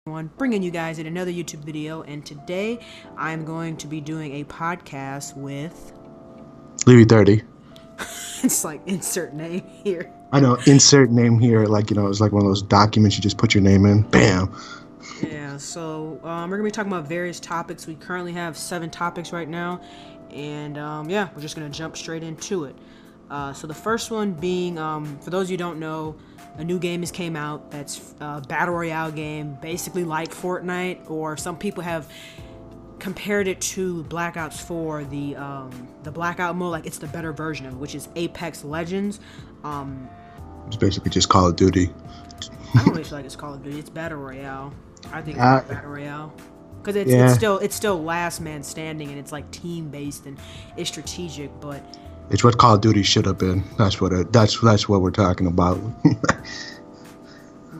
Bringing you guys in another YouTube video, and today I'm going to be doing a podcast with Levy30. it's like insert name here. I know, insert name here, it's like one of those documents you just put your name in. Bam. Yeah, so we're gonna be talking about various topics. We currently have 7 topics right now, and yeah, we're just gonna jump straight into it. So the first one being, for those of you who don't know, a new game has came out that's a battle royale game, basically like Fortnite, or some people have compared it to Black Ops 4, the blackout mode, like it's the better version of it, which is Apex Legends. It's basically just Call of Duty. I don't really feel like it's Call of Duty. It's battle royale. I think it's battle royale because it's still last man standing, and it's like team based and it's strategic, but. It's what Call of Duty should have been. That's what we're talking about.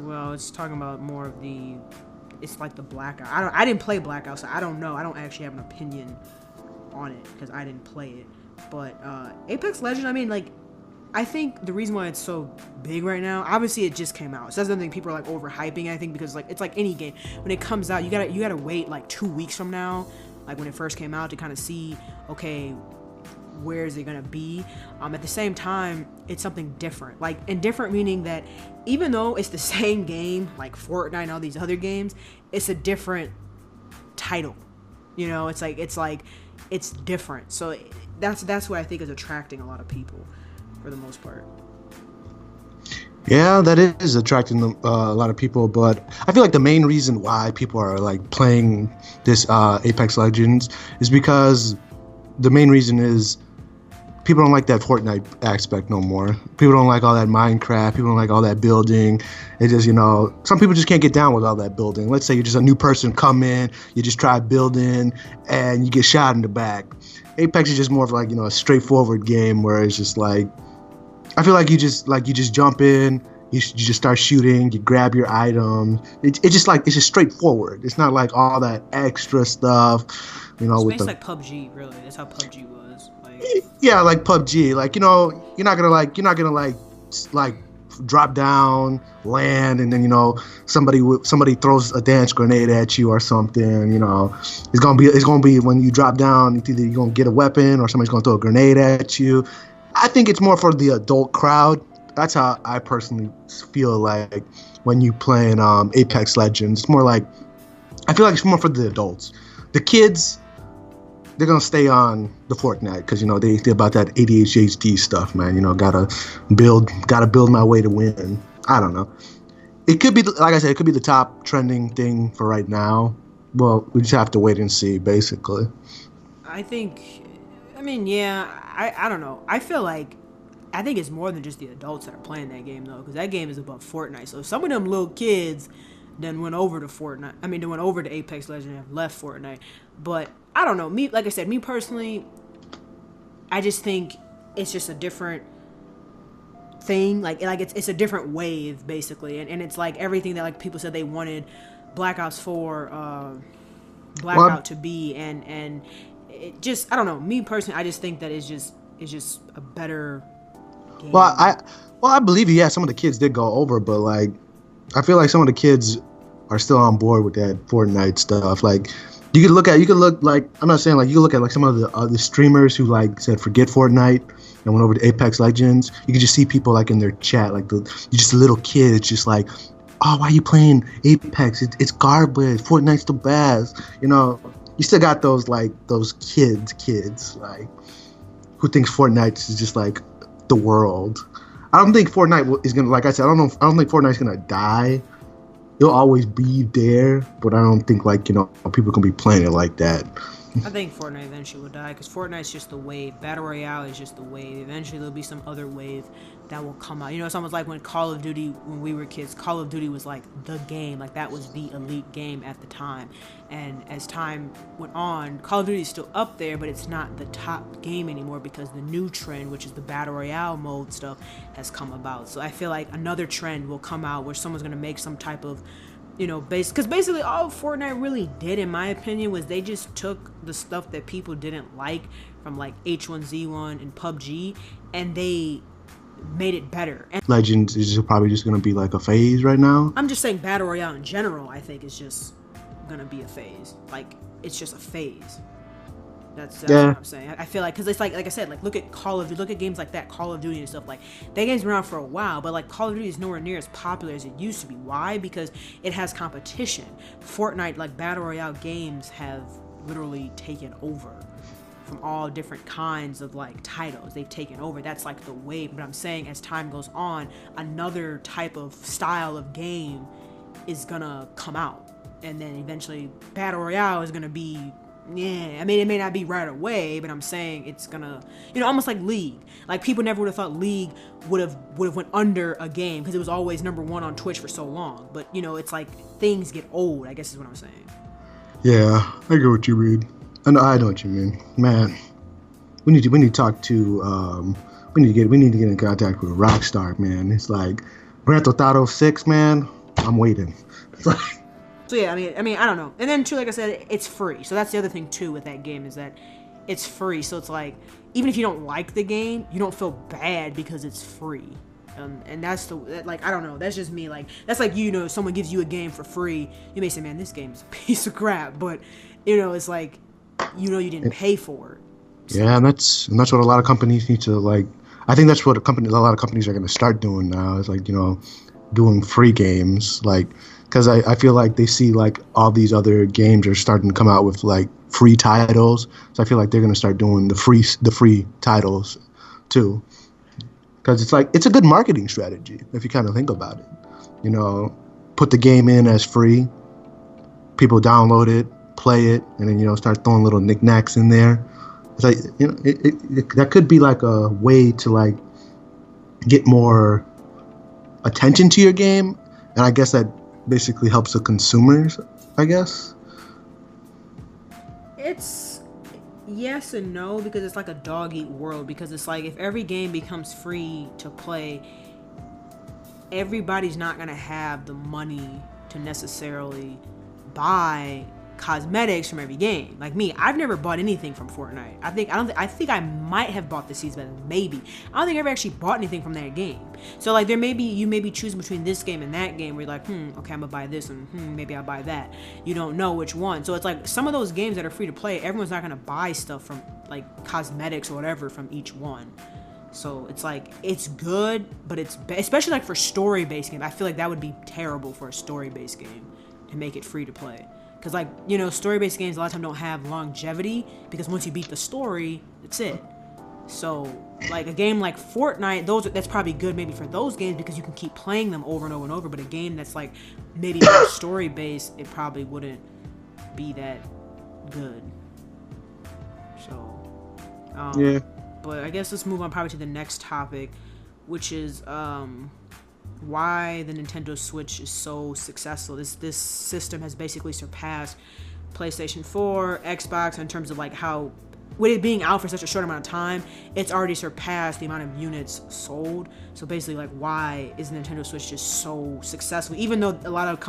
Well, it's talking about more of the. It's like the blackout. I didn't play blackout, so I don't know. I don't actually have an opinion on it because I didn't play it. But Apex Legends, I mean, like, I think the reason why it's so big right now, obviously it just came out, so that's something people are like overhyping. I think because like it's like any game, when it comes out, you gotta wait like 2 weeks from now, like when it first came out, to kind of see, okay, where is it gonna be. At the same time, it's something different, like, and different meaning that even though it's the same game like Fortnite and all these other games, it's a different title, you know. It's different, so that's what I think is attracting a lot of people for the most part. Yeah, that is attracting a lot of people, but I feel like the main reason why people are like playing this Apex Legends is because the main reason is people don't like that Fortnite aspect no more. People don't like all that Minecraft. People don't like all that building. It just, some people just can't get down with all that building. Let's say you're just a new person come in, you just try building, and you get shot in the back. Apex is just more of like, a straightforward game where it's just like, I feel like you just jump in, you just start shooting, you grab your item. It's just straightforward. It's not like all that extra stuff, It's like PUBG, really. That's how PUBG was. Yeah, like PUBG. Like, you're not gonna drop down, land, and then somebody throws a dance grenade at you or something. It's gonna be when you drop down, either you're gonna get a weapon or somebody's gonna throw a grenade at you. I think it's more for the adult crowd. That's how I personally feel like when you playing Apex Legends. It's more like, I feel like it's more for the adults. The kids, they're gonna stay on the Fortnite because they're about that ADHD stuff, man. Gotta build my way to win. I don't know. It could be, like I said, it could be the top trending thing for right now. Well, we just have to wait and see, basically. I don't know. I think it's more than just the adults that are playing that game, though, because that game is about Fortnite. So if some of them little kids then went over to Fortnite, they went over to Apex Legends and have left Fortnite. But I don't know. Like I said, me personally, I just think it's just a different thing. Like it's a different wave, basically. And it's like everything that like people said they wanted Black Ops 4 Blackout to be, and it just, I don't know. Me personally, I just think that it's just a better game. Well, I believe you. Yeah, some of the kids did go over, but like, I feel like some of the kids are still on board with that Fortnite stuff. Like, you could look like, I'm not saying like, you could look at like some of the streamers who like said forget Fortnite and went over to Apex Legends. You could just see people like in their chat, like just little kids, just like, oh, why are you playing Apex? It's garbage. Fortnite's the best. You still got those kids like who thinks Fortnite is just like the world. I don't think Fortnite is gonna, like I said, I don't think Fortnite's gonna die. It'll always be there, but I don't think people can be playing it like that. I think Fortnite eventually will die because Fortnite's just the wave. Battle Royale is just the wave. Eventually there'll be some other wave that will come out. It's almost like when Call of Duty, when we were kids, Call of Duty was like the game. Like that was the elite game at the time. And as time went on, Call of Duty is still up there, but it's not the top game anymore because the new trend, which is the Battle Royale mode stuff, has come about. So I feel like another trend will come out where someone's going to make some type of because basically all Fortnite really did, in my opinion, was they just took the stuff that people didn't like from like H1Z1 and PUBG, and they made it better. And Legends is just probably just gonna be like a phase right now. I'm just saying Battle Royale in general, I think, is just gonna be a phase. Like, it's just a phase. That's what I'm saying. I feel like, because it's like I said, like, look at games like that, Call of Duty and stuff. Like, that game's been around for a while, but like Call of Duty is nowhere near as popular as it used to be. Why? Because it has competition. Fortnite, like Battle Royale games, have literally taken over from all different kinds of like titles. They've taken over. That's like the wave. But I'm saying, as time goes on, another type of style of game is gonna come out, and then eventually Battle Royale is gonna be. Yeah, I mean, it may not be right away, but I'm saying it's gonna, almost like League. Like, people never would have thought League would have went under a game because it was always #1 on Twitch for so long. But it's like things get old, I guess is what I'm saying. Yeah, I get what you mean. I know what you mean, man. We need to talk to we need to get in contact with Rockstar, man. It's like Grand Theft Auto 6, man. I'm waiting. It's like. So yeah, I mean, I don't know. And then too, like I said, it's free. So that's the other thing too with that game, is that it's free. So it's like, even if you don't like the game, you don't feel bad because it's free. And that's I don't know. That's just me. Like, that's like, if someone gives you a game for free, you may say, man, this game's a piece of crap. But it's like, you didn't pay for it. So. Yeah, and that's what a lot of companies need to like. I think that's what a lot of companies are going to start doing now. Is like, doing free games, like. Because I feel like they see like all these other games are starting to come out with like free titles, so I feel like they're gonna start doing the free titles too. Because it's a good marketing strategy if you kind of think about it. Put the game in as free, people download it, play it, and then start throwing little knickknacks in there. It's like that could be like a way to like get more attention to your game, and I guess that basically helps the consumers, I guess. It's yes and no, because it's like a dog-eat world, because it's like, if every game becomes free to play, everybody's not going to have the money to necessarily buy cosmetics from every game. Like me, I've never bought anything from Fortnite. I think I might have bought the season, but maybe. I don't think I ever actually bought anything from that game. So like, you may be choosing between this game and that game, where you're like, okay, I'm gonna buy this, and maybe I'll buy that. You don't know which one. So it's like, some of those games that are free to play, everyone's not gonna buy stuff from, like, cosmetics or whatever from each one. So it's like, it's good, but especially like for story-based games, I feel like that would be terrible for a story-based game to make it free to play. Because, like, story-based games a lot of times don't have longevity, because once you beat the story, that's it. So, like, a game like Fortnite, that's probably good maybe for those games, because you can keep playing them over and over and over. But a game that's, like, maybe more story-based, it probably wouldn't be that good. So, yeah. But I guess let's move on probably to the next topic, which is, why the Nintendo Switch is so successful. This system has basically surpassed PlayStation 4, Xbox, in terms of like how, with it being out for such a short amount of time, it's already surpassed the amount of units sold. So basically, like, why is the Nintendo Switch just so successful? Even though a lot of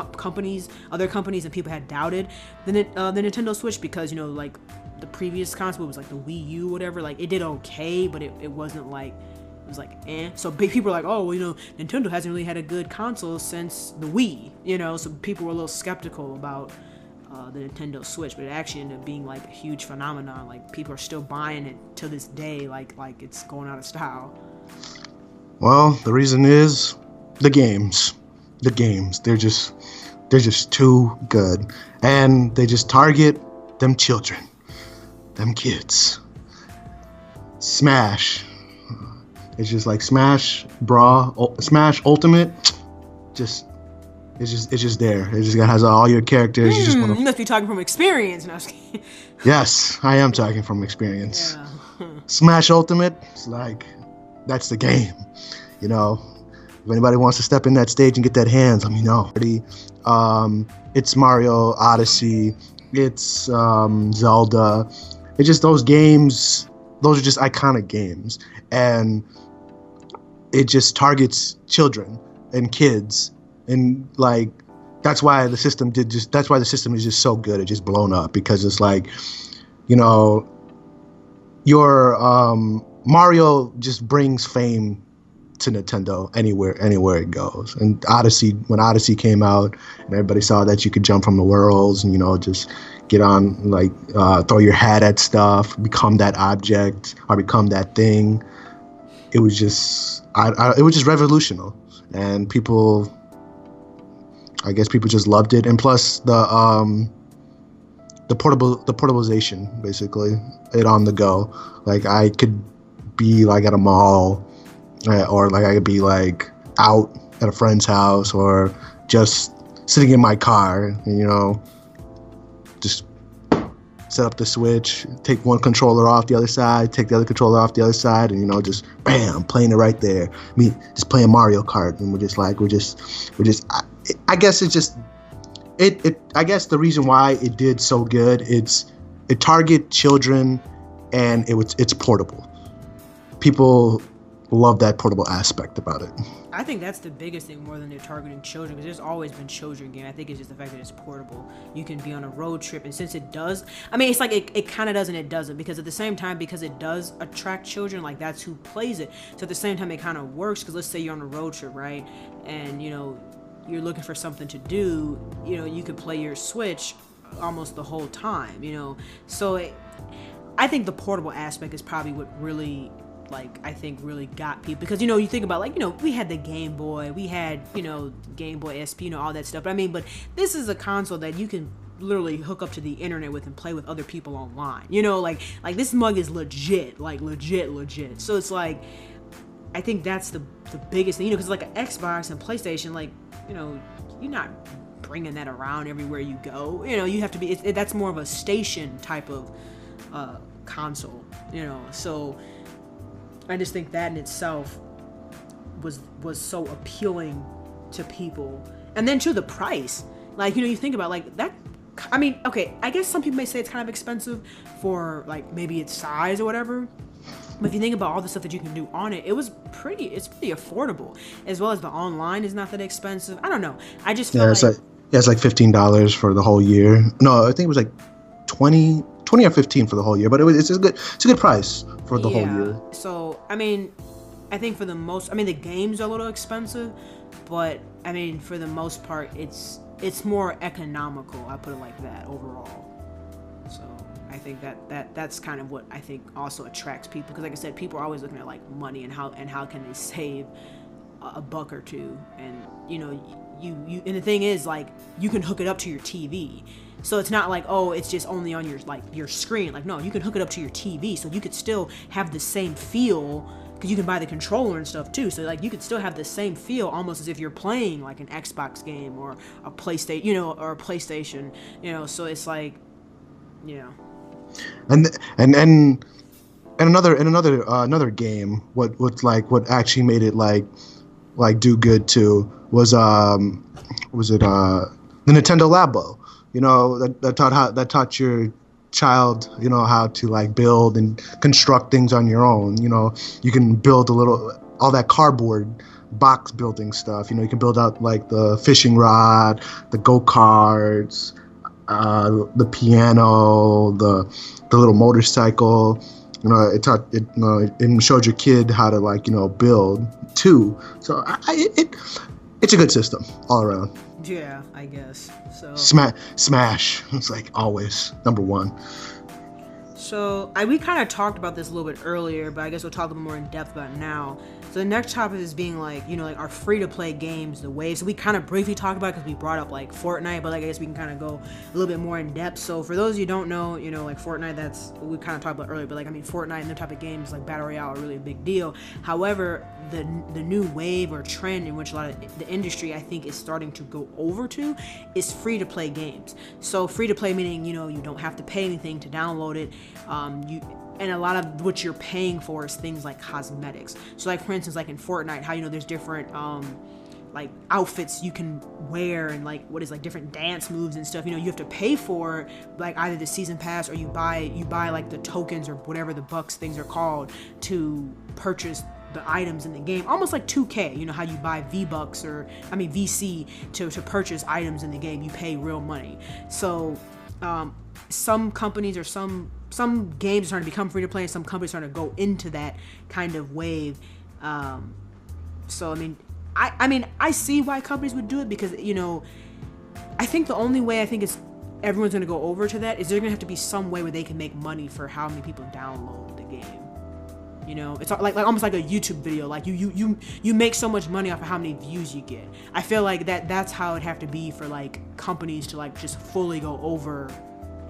other companies and people had doubted the Nintendo Switch, because like the previous console was like the Wii U, whatever. Like, it did okay, but it wasn't like. It was like, eh. So people are like, oh, well, Nintendo hasn't really had a good console since the Wii, so people were a little skeptical about the Nintendo Switch, but it actually ended up being like a huge phenomenon. Like, people are still buying it to this day, like it's going out of style. Well, the reason is the games. They're just too good, and they just target them children, them kids. Smash. It's just like Smash Ultimate. It's just there. It just has all your characters. You must be talking from experience. No, yes, I am talking from experience. Yeah. Smash Ultimate, it's like, that's the game. If anybody wants to step in that stage and get that hands, let me know. It's Mario Odyssey. It's Zelda. It's just those games. Those are just iconic games, and it just targets children and kids, and like that's why the system is just so good. It's just blown up, because it's like, your Mario just brings fame to Nintendo anywhere it goes. And when Odyssey came out, and everybody saw that you could jump from the worlds and just get on like throw your hat at stuff, become that object or become that thing. It was just it was just revolutionary, and I guess people just loved it. And plus the portabilization, basically, it on the go. Like I could be like at a mall, or like I could be like out at a friend's house, or just sitting in my car, and just set up the Switch, take one controller off the other side, take the other controller off the other side, and just bam, playing it right there. Me just playing Mario Kart, and we're just. I guess it's just it. I guess the reason why it did so good, it target children, and it's portable. People love that portable aspect about it. I think that's the biggest thing more than they're targeting children, because there's always been children game. I think it's just the fact that it's portable. You can be on a road trip, and since it does, I mean, it's like it kind of does and it doesn't, because at the same time, because it does attract children, like that's who plays it. So at the same time, it kind of works, because let's say you're on a road trip, right, and you're looking for something to do, you could play your Switch almost the whole time, So I think the portable aspect is probably what really, I think really got people, because you think about we had the Game Boy, we had Game Boy SP, all that stuff. But this is a console that you can literally hook up to the internet with and play with other people online. Like this mug is legit, legit. So it's like, I think that's the biggest thing, because like an Xbox and PlayStation, you're not bringing that around everywhere you go. You have to be. That's more of a station type of console. So I just think that in itself was so appealing to people, and then to the price. You think about that. I mean, okay, I guess some people may say it's kind of expensive for maybe its size or whatever. But if you think about all the stuff that you can do on it, it's pretty affordable, as well as the online is not that expensive. I don't know. I just feel it's like $15 for the whole year. No, I think it was like 20 or 15 for the whole year, but it's a good price for the whole year. So, I mean, I think for the most, the games are a little expensive, but I mean, for the most part, it's more economical. I put it like that overall. So I think that's kind of what I think also attracts people, because like I said, people are always looking at money and how can they save a buck or two, and you and the thing is, you can hook it up to your TV, so it's not it's just only on your screen. No, you can hook it up to your TV, so you could still have the same feel, because you can buy the controller and stuff too, so you could still have the same feel almost as if you're playing an Xbox game or a PlayStation, or a PlayStation, so it's and another game, what actually made it do good too was the Nintendo Labo, that taught your child how to build and construct things on your own. You can build all that cardboard box building stuff. You can build out the fishing rod, the go-karts, the piano, the little motorcycle. It showed your kid how to build too. So it's a good system all around. Yeah, I guess so. Smash. It's always number one. So we kind of talked about this a little bit earlier, but I guess we'll talk a little more in depth about it now. So the next topic is being our free-to-play games, the waves. So we kind of briefly talked about it because we brought up Fortnite, but I guess we can kind of go a little bit more in depth. So for those of you who don't know, Fortnite, that's what we kind of talked about earlier, but Fortnite and the type of games Battle Royale are really a big deal. However, the new wave or trend in which a lot of the industry, I think, is starting to go over to is free-to-play games. So free-to-play meaning, you don't have to pay anything to download it. And a lot of what you're paying for is things like cosmetics. So for instance, in Fortnite, how there's different outfits you can wear, and different dance moves and stuff. You have to pay for either the season pass, or you buy the tokens or whatever the bucks things are called to purchase the items in the game, almost like 2K. How you buy V-Bucks VC to purchase items in the game. You pay real money. So some companies or some games are starting to become free to play, and some companies are starting to go into that kind of wave. So I mean I see why companies would do it, because I think the only way I think is everyone's gonna go over to that is there's gonna have to be some way where they can make money for how many people download the game. It's like almost like a YouTube video. Like you make so much money off of how many views you get. I feel like that's how it'd have to be for like companies to like just fully go over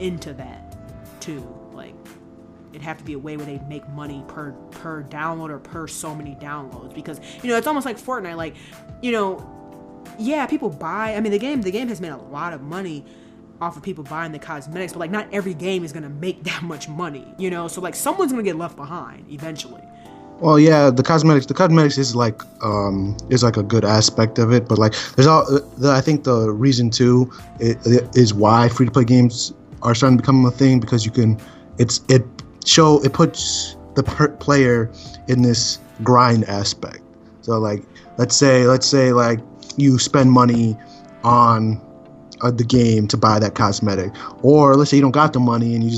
into that too. Like it'd have to be a way where they make money per download or per so many downloads, because it's almost like Fortnite. Like yeah, people buy. I mean, the game has made a lot of money off of people buying the cosmetics, but like not every game is gonna make that much money, so like someone's gonna get left behind eventually. Well, yeah, the cosmetics is like a good aspect of it, but like I think the reason too is why free to play games are starting to become a thing, because it puts the player in this grind aspect. So like let's say like you spend money on the game to buy that cosmetic, or let's say you don't got the money and you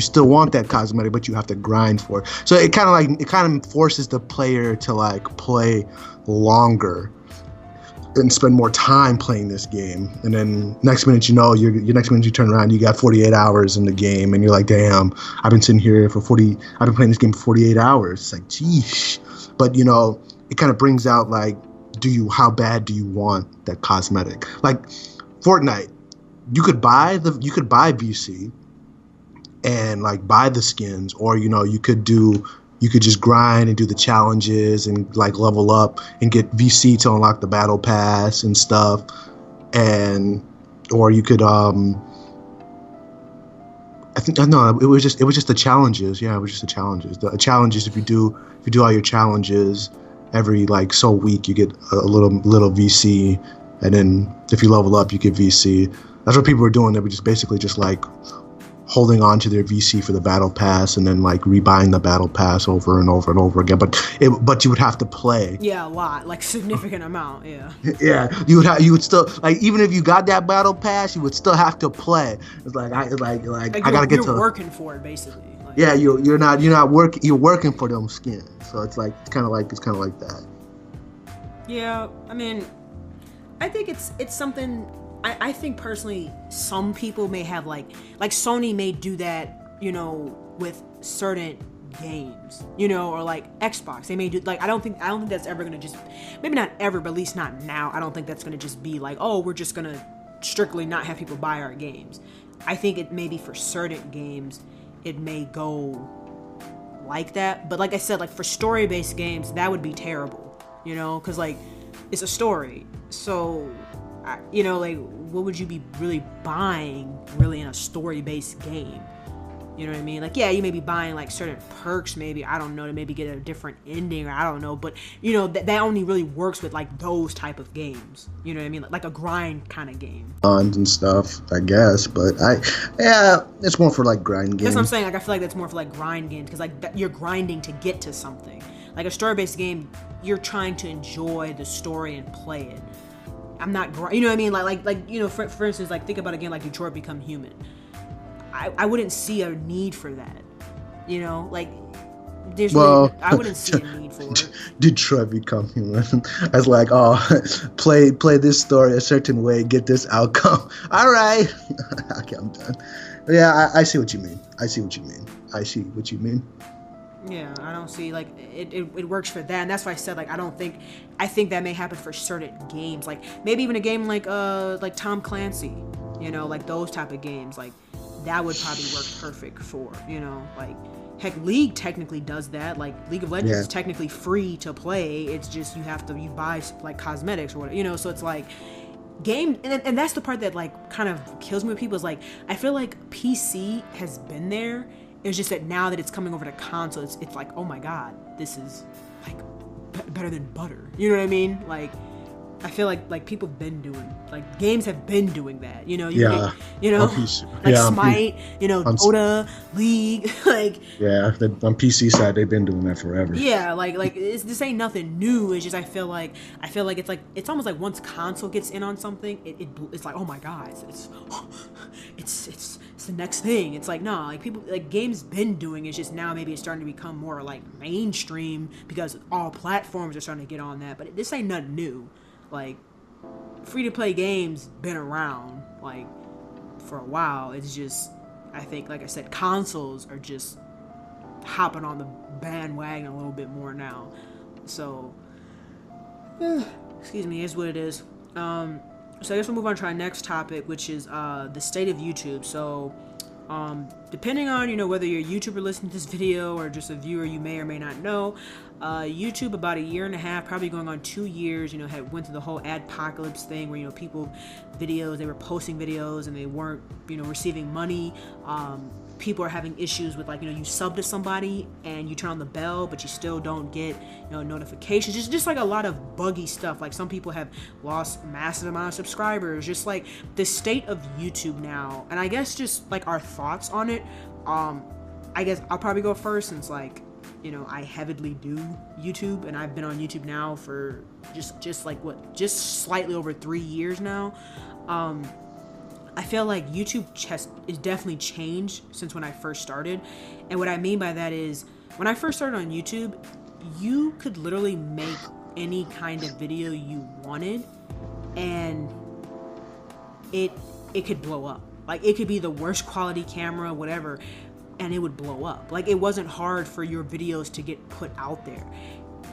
still want that cosmetic, but you have to grind for it. So it kind of forces the player to like play longer and spend more time playing this game. And then next minute next minute you turn around, you got 48 hours in the game, and you're like, damn, I've been playing this game for 48 hours. It's like, geesh. But it kind of brings out like, how bad do you want that cosmetic? Like Fortnite, you could buy VC and like buy the skins, or you could just grind and do the challenges and like level up and get VC to unlock the battle pass and stuff, or you could it was just the challenges. Yeah, it was just the challenges. The challenges, if you do all your challenges every like so week, you get a little VC. And then if you level up, you get VC. That's what people were doing. They were just basically just like holding on to their VC for the battle pass, and then like rebuying the battle pass over and over and over again. But you would have to play. Yeah, a lot, like significant amount. Yeah. Yeah, you would still like, even if you got that battle pass, you would still have to play. It's like I gotta get to. You're working for it basically. Like, yeah, you're not working. You're working for them skins. So it's kind of like that. Yeah, I mean, I think it's something. I think personally, some people may have like Sony may do that, with certain games, or like Xbox. They may do like I don't think that's ever gonna just, maybe not ever, but at least not now. I don't think that's gonna just be like, oh, we're just gonna strictly not have people buy our games. I think it may be for certain games, it may go like that. But like I said, like for story-based games, that would be terrible, because like it's a story. So, like, what would you be really buying really in a story-based game? You know what I mean? Like, yeah, you may be buying like certain perks, maybe, I don't know, to maybe get a different ending, or I don't know, but that only really works with like those type of games. You know what I mean? Like a grind kind of game. And stuff, I guess, but it's more for like grind games. That's what I'm saying. Like, I feel like that's more for like grind games, because like you're grinding to get to something. Like a story-based game, you're trying to enjoy the story and play it. I'm not, you know what I mean? Like for instance, like think about a game like Detroit Become Human. I wouldn't see a need for that. Like there's I wouldn't see a need for it. Detroit Become Human. I was like, oh, play this story a certain way, get this outcome. All right. Okay, I'm done. Yeah, I see what you mean. Yeah, I don't see, like, it works for that, and that's why I said, like, I think that may happen for certain games, like, maybe even a game like Tom Clancy, like those type of games, like, that would probably work perfect for, like, heck, League technically does that, like, League of Legends is technically free to play, it's just you buy, like, cosmetics or whatever, so it's like, game, and that's the part that, like, kind of kills me with people, is, like, I feel like PC has been there. It's just that now that it's coming over to console, it's like, oh my god, this is like better than butter. You know what I mean? Like, I feel like people have been doing, like, games have been doing that. Like Smite, Dota, League, like. Yeah, on PC side, they've been doing that forever. Yeah, like this ain't nothing new. It's just I feel like it's almost like once console gets in on something, it's like, oh my god, it's the next thing. It's like, no, like people, like games been doing it. It's just now maybe it's starting to become more like mainstream because all platforms are starting to get on that. But this ain't nothing new. Like free to play games been around like for a while. It's just, I think, like I said, consoles are just hopping on the bandwagon a little bit more now. So, excuse me, is what it is. So I guess we'll move on to our next topic, which is the state of YouTube. So, depending on, you know, whether you're a YouTuber listening to this video or just a viewer, you may or may not know, YouTube about a year and a half, probably going on 2 years, you know, had went through the whole adpocalypse thing where, you know, people, videos, they were posting videos and they weren't, you know, receiving money. People are having issues with, like, you know, you sub to somebody and you turn on the bell, but you still don't get, you know, notifications. Just like a lot of buggy stuff. Like some people have lost massive amount of subscribers. Just like the state of YouTube now, and I guess just like our thoughts on it. I guess I'll probably go first since, like, you know, I heavily do YouTube and I've been on YouTube now for just slightly over 3 years now. I feel like YouTube is definitely changed since when I first started. And what I mean by that is, when I first started on YouTube, you could literally make any kind of video you wanted and it could blow up. Like, it could be the worst quality camera, whatever, and it would blow up. Like, it wasn't hard for your videos to get put out there.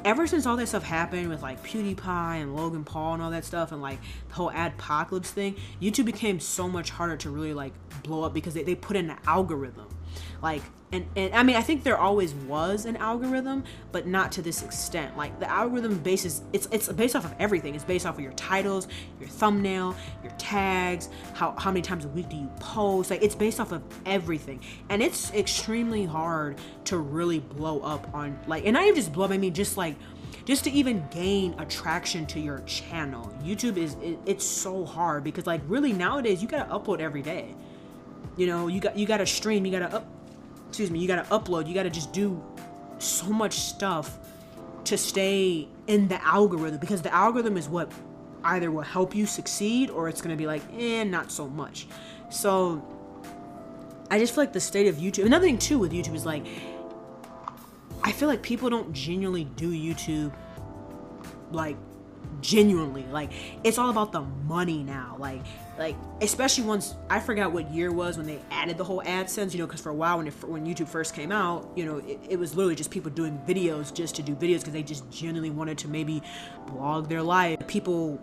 Ever since all that stuff happened with like PewDiePie and Logan Paul and all that stuff and like the whole adpocalypse thing, YouTube became so much harder to really like blow up because they put in an algorithm. Like, and I mean, I think there always was an algorithm, but not to this extent. Like, the algorithm it's based off of everything. It's based off of your titles, your thumbnail, your tags, how many times a week do you post. Like, it's based off of everything. And it's extremely hard to really blow up on, like, and not even just blow up, I mean just to even gain attraction to your channel. YouTube it's so hard because, like, really nowadays you gotta upload every day. You know, you gotta stream, you gotta upload, you gotta just do so much stuff to stay in the algorithm, because the algorithm is what either will help you succeed or it's gonna be like, not so much. So I just feel like the state of YouTube, another thing too with YouTube is, like, I feel like people don't genuinely do YouTube, like, genuinely. Like, it's all about the money now. Like especially once, I forgot what year it was when they added the whole AdSense, you know, because for a while when YouTube first came out, you know, it was literally just people doing videos just to do videos because they just genuinely wanted to maybe blog their life. People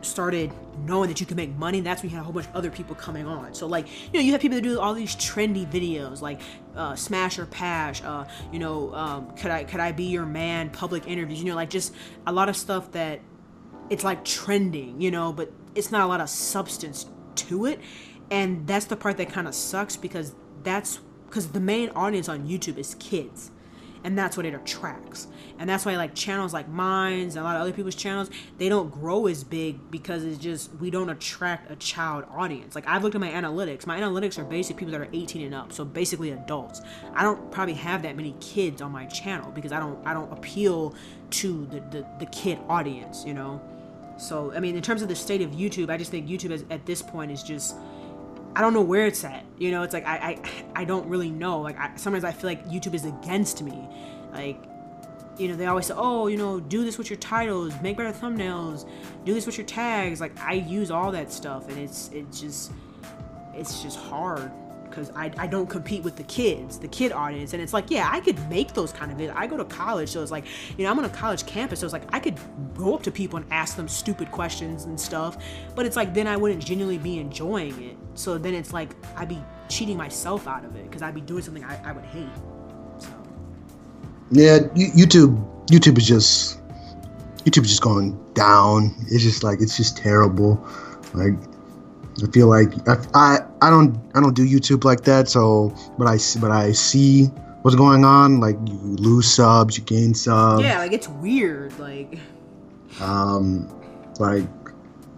started knowing that you could make money, and that's when you had a whole bunch of other people coming on. So, like, you know, you have people that do all these trendy videos like smash or pash, you know, could I be your man, public interviews, you know, like just a lot of stuff that it's like trending, you know, but it's not a lot of substance to it. And that's the part that kind of sucks, because the main audience on YouTube is kids, and that's what it attracts. And that's why, like, channels like mine and a lot of other people's channels, they don't grow as big, because it's just, we don't attract a child audience. Like, I've looked at my analytics. My analytics are basically people that are 18 and up, so basically adults. I don't probably have that many kids on my channel because I don't appeal to the kid audience, you know. So, I mean, in terms of the state of YouTube, I just think YouTube at this point is just, I don't know where it's at. You know, it's like, I don't really know. Like, sometimes I feel like YouTube is against me. Like, you know, they always say, oh, you know, do this with your titles, make better thumbnails, do this with your tags. Like, I use all that stuff, and it's just hard, because I don't compete with the kid audience. And it's like, yeah, I could make those kind of videos. I go to college, so it's like, you know, I'm on a college campus, so it's like I could go up to people and ask them stupid questions and stuff, but it's like, then I wouldn't genuinely be enjoying it. So then it's like, I'd be cheating myself out of it, because I'd be doing something I would hate. So yeah, YouTube is just going down. It's just like, it's just terrible. Like, I feel like I don't do YouTube like that. So, but I see what's going on. Like, you lose subs, you gain subs. Yeah, like, it's weird. Like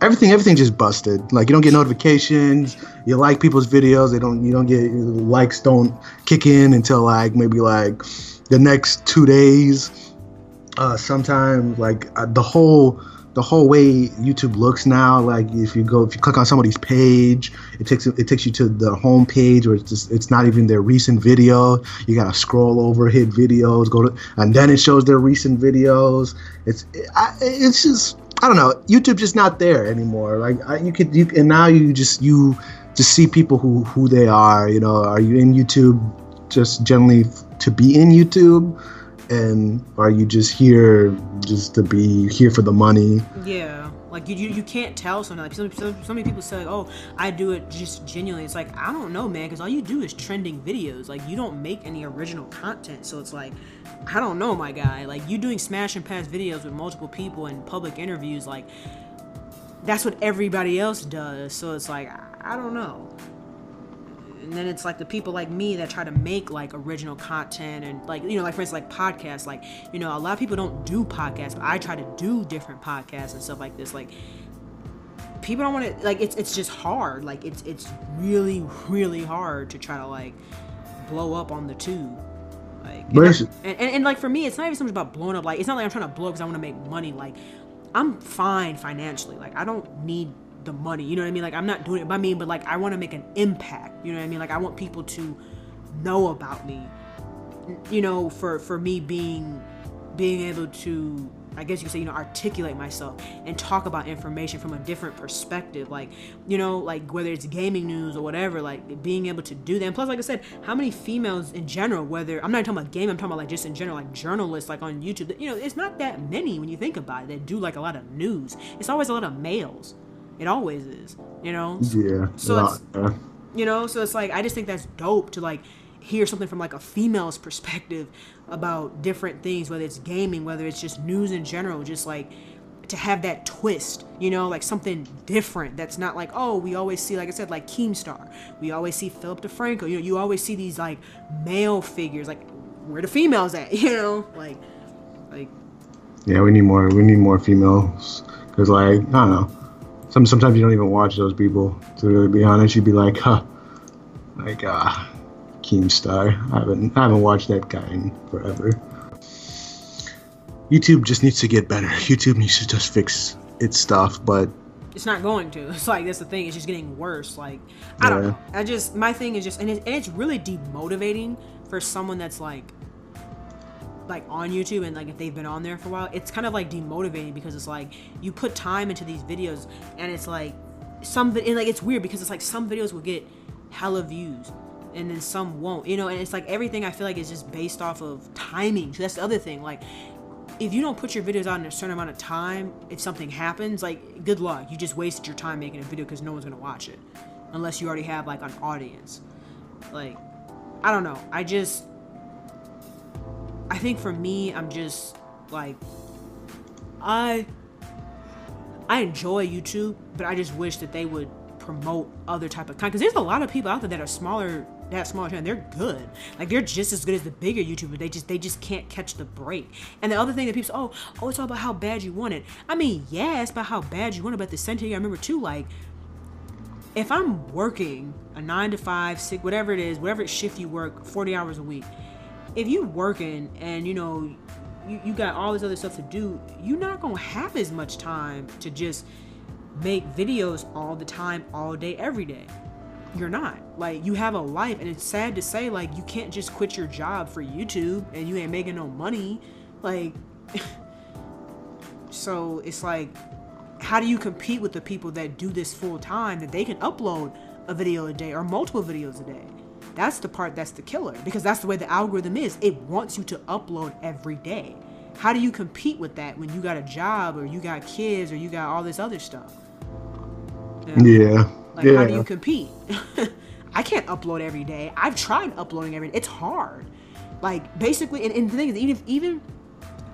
everything just busted. Like, you don't get notifications. You like people's videos, you don't get, likes don't kick in until like maybe like the next 2 days. Sometimes, like, the whole the whole way YouTube looks now. Like if you click on somebody's page, it takes you to the home page where it's not even their recent video. You gotta scroll over, hit videos, and then it shows their recent videos. It's just, I don't know. YouTube just not there anymore. Like and now you just see people who they are. You know, are you in YouTube just generally to be in YouTube? And are you just here just to be here for the money? Yeah, like you can't tell sometimes. Like so many people say, like, oh, I do it just genuinely. It's like, I don't know, man, because all you do is trending videos. Like, you don't make any original content. So it's like, I don't know, my guy. Like, you doing smash and pass videos with multiple people and public interviews, like, that's what everybody else does. So it's like, I don't know. And then it's like the people like me that try to make like original content and like, you know, like for instance, like podcasts, like, you know, a lot of people don't do podcasts, but I try to do different podcasts and stuff like this. Like, people don't want to, like, it's just hard. Like, it's really, really hard to try to like blow up on the tube. Like, and like for me, it's not even so much about blowing up. Like, it's not like I'm trying to blow because I want to make money. Like, I'm fine financially. Like, I don't need the money, you know what I mean? Like, I'm not doing it by me, but like, I want to make an impact, you know what I mean? Like, I want people to know about me, you know, for me being able to, I guess you could say, you know, articulate myself and talk about information from a different perspective, like, you know, like whether it's gaming news or whatever, like being able to do that. And plus, like I said, how many females in general, whether, I'm not talking about game, I'm talking about like just in general, like journalists, like on YouTube, you know, it's not that many when you think about it that do like a lot of news. It's always a lot of males. It always is, you know? Yeah. So it's, you know, so it's like, I just think that's dope to like hear something from like a female's perspective about different things, whether it's gaming, whether it's just news in general, just like to have that twist, you know, like something different that's not like, oh, we always see, like I said, like Keemstar. We always see Philip DeFranco. You know, you always see these like male figures, like where the females at, you know? Like. Yeah, we need more females. Because like, I don't know. Sometimes you don't even watch those people, to really be honest. You'd be like, Keemstar. I haven't watched that guy in forever. YouTube just needs to get better. YouTube needs to just fix its stuff, but it's not going to. It's like, that's the thing. It's just getting worse. Like, I don't know. My thing is just, and it's really demotivating for someone that's like on YouTube, and like if they've been on there for a while, it's kind of like demotivating because it's like you put time into these videos and it's like it's weird because it's like some videos will get hella views and then some won't, you know, and it's like everything I feel like is just based off of timing. So that's the other thing. Like, if you don't put your videos out in a certain amount of time, if something happens, like, good luck. You just wasted your time making a video because no one's gonna watch it unless you already have like an audience. Like, I don't know. I think for me, I'm just like, I enjoy YouTube, but I just wish that they would promote other type of content, because there's a lot of people out there that are smaller channel. They're good, like they're just as good as the bigger YouTubers. They just can't catch the break. And the other thing that people say, oh, it's all about how bad you want it. I mean, yeah, it's about how bad you want it, but at the same time, I remember too, like, if I'm working a 9 to 5, 6, whatever it is, whatever shift you work, 40 hours a week. If you working and you know you got all this other stuff to do, you're not gonna have as much time to just make videos all the time, all day, every day. You're not. Like, you have a life, and it's sad to say, like, you can't just quit your job for YouTube and you ain't making no money. Like, so it's like, how do you compete with the people that do this full time, that they can upload a video a day or multiple videos a day? That's the part that's the killer, because that's the way the algorithm is. It wants you to upload every day. How do you compete with that when you got a job or you got kids or you got all this other stuff? You know? Yeah. Like, how do you compete? I can't upload every day. I've tried uploading every day. It's hard. Like, basically, and the thing is, even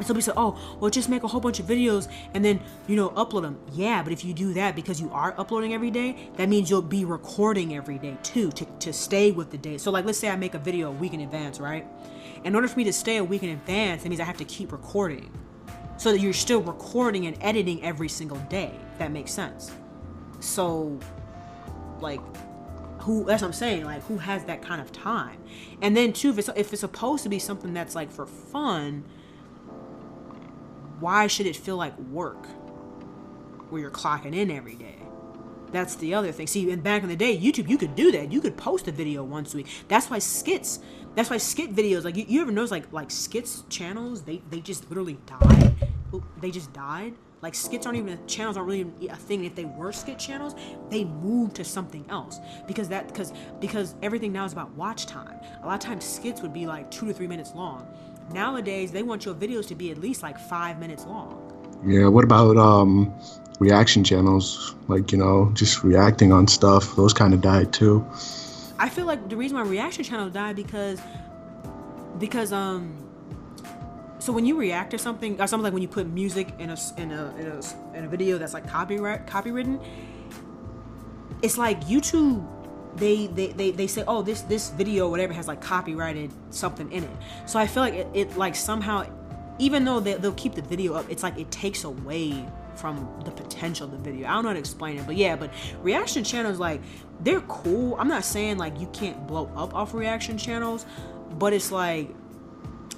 somebody said, oh, well, just make a whole bunch of videos and then, you know, upload them. Yeah, but if you do that because you are uploading every day, that means you'll be recording every day too, to stay with the day. So like, let's say I make a video a week in advance, right? In order for me to stay a week in advance, that means I have to keep recording. So that you're still recording and editing every single day, if that makes sense. So, like, that's what I'm saying, like, who has that kind of time? And then too, if it's supposed to be something that's like for fun, why should it feel like work? where you're clocking in every day. That's the other thing. See, and back in the day, YouTube, you could do that. You could post a video once a week. That's why skit videos, like you ever notice like skits channels, they just literally died. They just died. Like skits aren't even channels, aren't really a thing. If they were skit channels, they moved to something else because everything now is about watch time. A lot of times skits would be like 2 to 3 minutes long. Nowadays, they want your videos to be at least like 5 minutes long. Yeah. What about reaction channels? Like, you know, just reacting on stuff. Those kind of died too. I feel like the reason why reaction channels died because so when you react to something, or something like when you put music in a video that's like copywritten, it's like YouTube. They say, oh, this video whatever has like copyrighted something in it. So I feel like it like somehow, even though they'll keep the video up, it's like it takes away from the potential of the video. I don't know how to explain it, but reaction channels, like, they're cool. I'm not saying like you can't blow up off reaction channels, but it's like,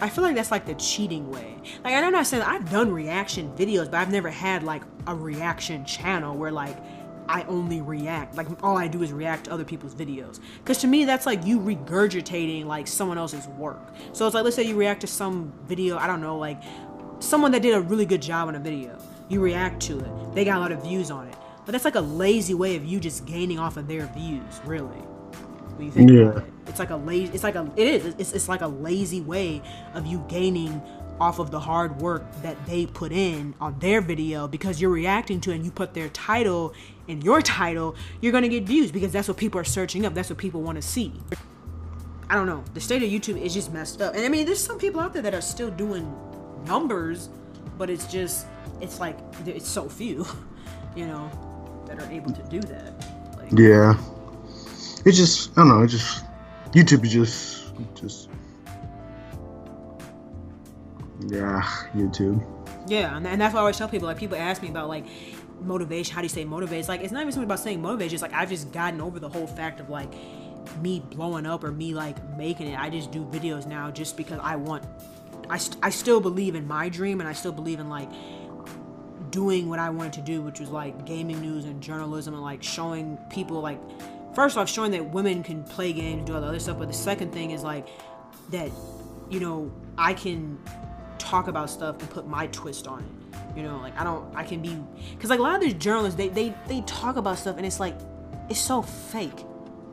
I feel like that's like the cheating way. Like, I'm not saying I've done reaction videos, but I've never had like a reaction channel where like I only react, like all I do is react to other people's videos. Because to me, that's like you regurgitating like someone else's work. So it's like, let's say you react to some video, I don't know, like someone that did a really good job on a video. You react to it. They got a lot of views on it. But that's like a lazy way of you just gaining off of their views, really. When you think about it. It's like a lazy way of you gaining off of the hard work that they put in on their video, because you're reacting to it and you put their title in your title, you're gonna get views because that's what people are searching up. That's what people want to see. I don't know. The state of YouTube is just messed up. And I mean, there's some people out there that are still doing numbers, but it's like it's so few, you know, that are able to do that. Like, yeah. It's just, I don't know, YouTube is just yeah, YouTube. Yeah, and that's why I always tell people, like, people ask me about like motivation, how do you say motivate? It's like, it's not even something about saying motivate, it's just like I've just gotten over the whole fact of like me blowing up or me like making it. I just do videos now just because I still believe in my dream, and I still believe in like doing what I wanted to do, which was like gaming news and journalism, and like showing people, like, first off, showing that women can play games, do all the other stuff, but the second thing is like that, you know, I can talk about stuff and put my twist on it. You know, like I can be, because like a lot of these journalists, they talk about stuff and it's like, it's so fake.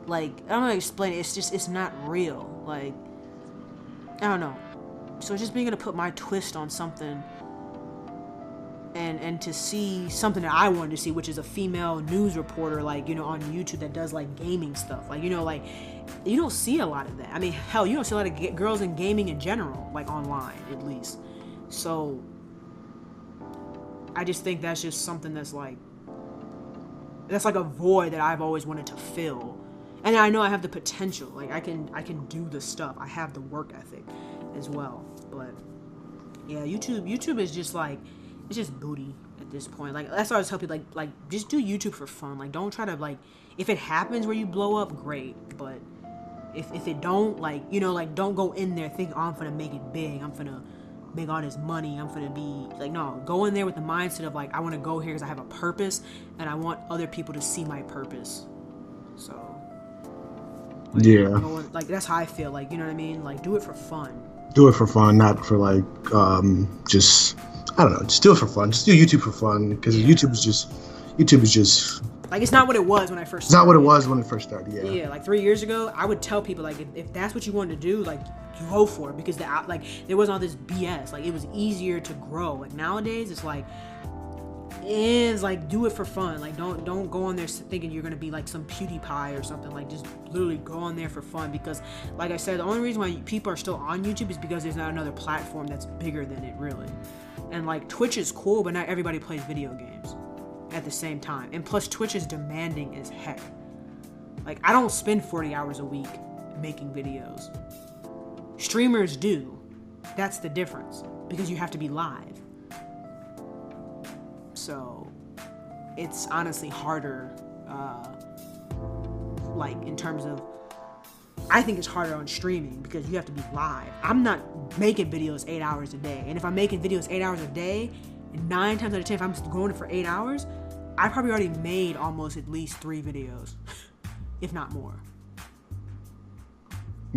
Like, I don't know how to explain it. It's not real. Like, I don't know. So just being able to put my twist on something and to see something that I wanted to see, which is a female news reporter, like, you know, on YouTube that does like gaming stuff. Like, you know, like, you don't see a lot of that. I mean, hell, you don't see a lot of girls in gaming in general, like online at least. So I just think that's just something that's like a void that I've always wanted to fill. And I know I have the potential. Like, I can do the stuff. I have the work ethic as well. But yeah, YouTube is just like, it's just booty at this point. Like, that's why I always tell people, like just do YouTube for fun. Like, don't try to, like, if it happens where you blow up, great. But if it don't, like, you know, like, don't go in there thinking, oh, I'm gonna make it big, I'm gonna make all this money, I'm gonna be like, no, go in there with the mindset of like, I want to go here because I have a purpose and I want other people to see my purpose. So like, yeah, like, that's how I feel. Like, you know what I mean? Like, do it for fun. Do it for fun, not for like just, I don't know, just do it for fun. Just do YouTube for fun, because YouTube is just like, it's not what it was when I first started. It's not what it was when it first started. Yeah, like 3 years ago, I would tell people, like, if that's what you wanted to do, like, you go for it, because like, there wasn't all this BS. Like, it was easier to grow. Like, nowadays, it's like do it for fun. Like, don't go on there thinking you're gonna be like some PewDiePie or something. Like, just literally go on there for fun, because like I said, the only reason why people are still on YouTube is because there's not another platform that's bigger than it, really. And like, Twitch is cool, but not everybody plays video games at the same time. And plus, Twitch is demanding as heck. Like, I don't spend 40 hours a week making videos. Streamers do. That's the difference, because you have to be live. So it's honestly harder, like, in terms of, I think it's harder on streaming because you have to be live. I'm not making videos 8 hours a day. And if I'm making videos 8 hours a day, and 9 times out of 10, if I'm going for 8 hours, I probably already made almost at least 3 videos, if not more.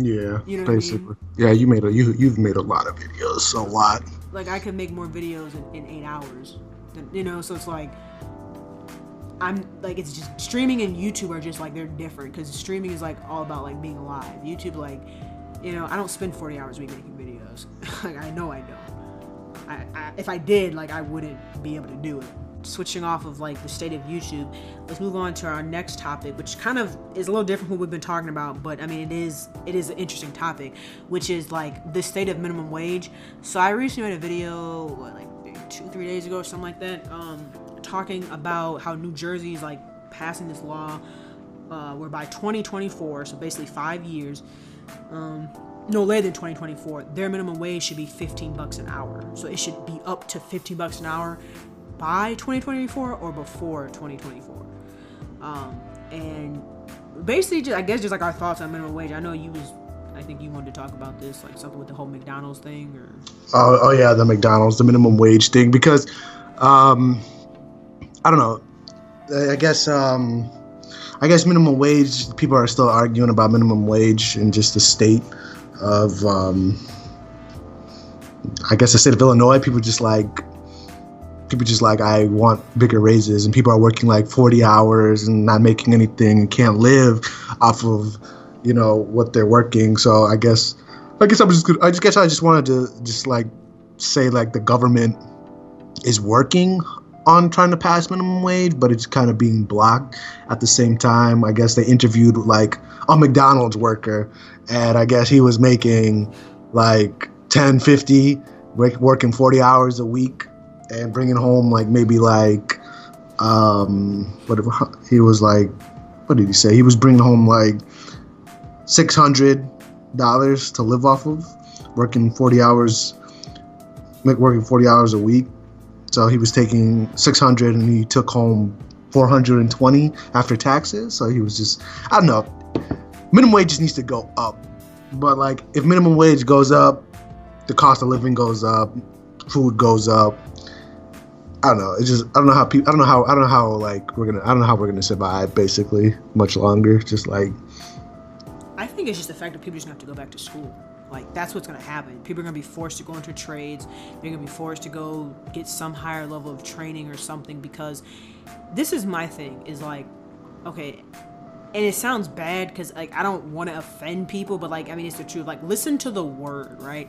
Yeah, You know what basically. I mean? Yeah, you've made a lot of videos, a lot. Like I could make more videos in 8 hours. You know, so it's like I'm like, it's just streaming and YouTube are just like, they're different, because streaming is like all about like being alive. YouTube, like, you know, I don't spend 40 hours a week making videos. Like, I know I don't. If I did, like, I wouldn't be able to do it. Switching off of like the state of YouTube, let's move on to our next topic, which kind of is a little different from what we've been talking about, but I mean, it is an interesting topic, which is like the state of minimum wage. So I recently made a video, like 2-3 days ago or something like that, talking about how New Jersey is like passing this law where by 2024, so basically 5 years, no later than 2024, their minimum wage should be $15 an hour. So it should be up to $15 an hour by 2024 or before 2024. And basically, just, I guess, just like our thoughts on minimum wage. I know I think you wanted to talk about this, like something with the whole McDonald's thing, or. Oh yeah, the McDonald's, the minimum wage thing, because, I don't know. I guess minimum wage. People are still arguing about minimum wage in just the state of, I guess the state of Illinois. People just like, I want bigger raises, and people are working like 40 hours and not making anything and can't live off of, you know, what they're working. So I guess I just wanted to just like say like the government is working on trying to pass minimum wage, but it's kind of being blocked at the same time. I guess they interviewed like a McDonald's worker, and I guess he was making like $10.50, working 40 hours a week, and bringing home like maybe like he was like, what did he say? He was bringing home like $600 to live off of, working 40 hours a week. So he was taking $600 and he took home $420 after taxes. So he was just, I don't know. Minimum wage just needs to go up. But like, if minimum wage goes up, the cost of living goes up, food goes up. I don't know. It's just, I don't know how we're gonna survive basically much longer. Just like, I think it's just the fact that people just have to go back to school. Like, that's what's going to happen. People are going to be forced to go into trades. They're going to be forced to go get some higher level of training or something, because this is my thing, is like, okay, and it sounds bad because, like, I don't want to offend people, but, like, I mean, it's the truth. Like, listen to the word, right?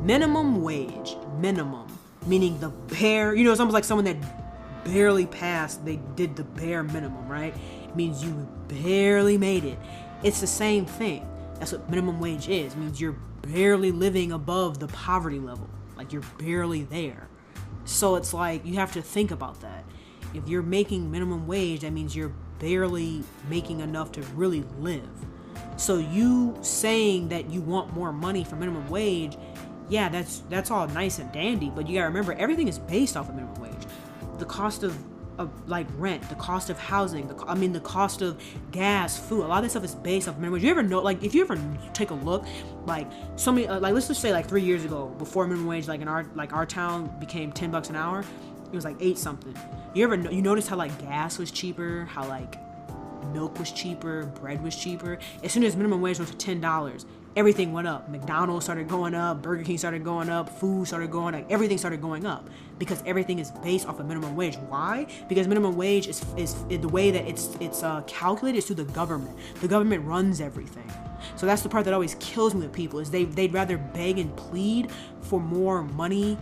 Minimum wage. Minimum. Meaning the bare, you know, it's almost like someone that barely passed, they did the bare minimum, right? It means you barely made it. It's the same thing. That's what minimum wage is. It means you're barely living above the poverty level. Like, you're barely there. So it's like, you have to think about that. If you're making minimum wage, that means you're barely making enough to really live. So you saying that you want more money for minimum wage, yeah, that's all nice and dandy, but you gotta remember, everything is based off of minimum wage. The cost of like rent, the cost of housing, the cost of gas, food, a lot of this stuff is based off minimum wage. You ever know, like, if you ever take a look, like, so many, like, let's just say like 3 years ago, before minimum wage, like in our town became $10 an hour, it was like 8 something. You notice how like gas was cheaper, how like milk was cheaper, bread was cheaper. As soon as minimum wage went to $10, everything went up. McDonald's started going up, Burger King started going up, food started going up, everything started going up, because everything is based off of minimum wage. Why? Because minimum wage is the way that it's calculated is through the government. The government runs everything. So that's the part that always kills me with people, is they'd rather beg and plead for more money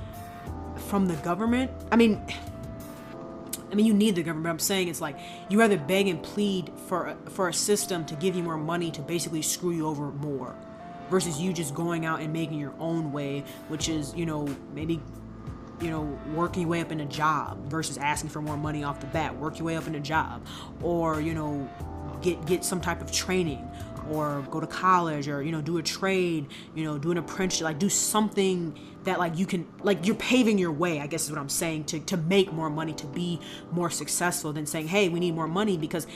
from the government. I mean, you need the government, but I'm saying it's like, you rather beg and plead for a system to give you more money to basically screw you over more, versus you just going out and making your own way, which is, maybe, working your way up in a job versus asking for more money off the bat. Work your way up in a job, or, get some type of training, or go to college, or, do a trade, do an apprenticeship, like do something that like you can, like, you're paving your way, I guess is what I'm saying, to make more money, to be more successful, than saying, hey, we need more money, because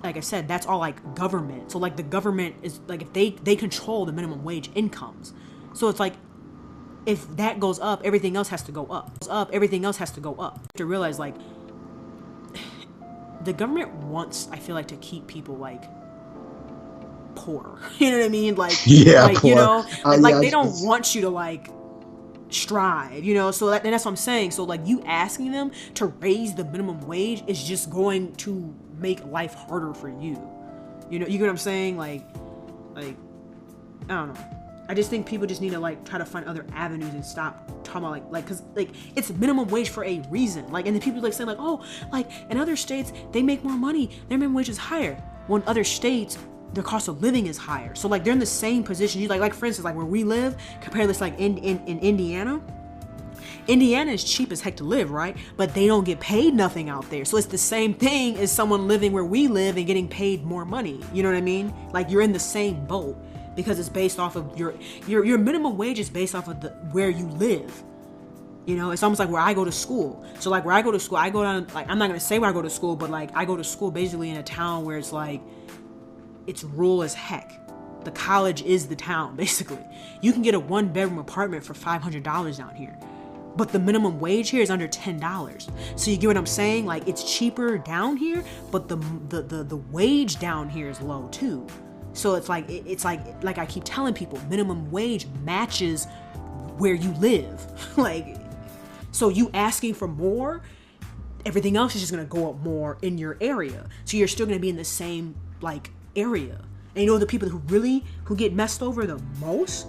like I said, that's all like government. So like the government is like, if they control the minimum wage incomes. So it's like, if that goes up, everything else has to go up. Everything else has to go up. You have to realize, like, the government wants, I feel like, to keep people like poor. You know what I mean? Like, Yeah, like poor. you know, like Yeah, they don't want you to like strive, you know. So and that's what I'm saying. So like you asking them to raise the minimum wage is just going to make life harder for you. You know, you get what I'm saying? Like I don't know. I just think people just need to like try to find other avenues and stop talking about like because like it's minimum wage for a reason. Like, and the people like saying like, oh, like in other states they make more money, their minimum wage is higher. Well, in other states their cost of living is higher. So like they're in the same position. You like for instance, like where we live, compare this like in Indiana. Indiana is cheap as heck to live, right? But they don't get paid nothing out there. So it's the same thing as someone living where we live and getting paid more money. You know what I mean? Like you're in the same boat because it's based off of your minimum wage is based off of where you live. You know, it's almost like where I go to school. So like where I go to school, I go down, like I'm not gonna say where I go to school, but like I go to school basically in a town where it's like it's rural as heck. The college is the town, basically. You can get a 1-bedroom apartment for $500 down here. But the minimum wage here is under $10. So you get what I'm saying? Like it's cheaper down here, but the wage down here is low too. So it's like I keep telling people, minimum wage matches where you live. Like, so you asking for more, everything else is just gonna go up more in your area. So you're still gonna be in the same like area. And you know the people who get messed over the most?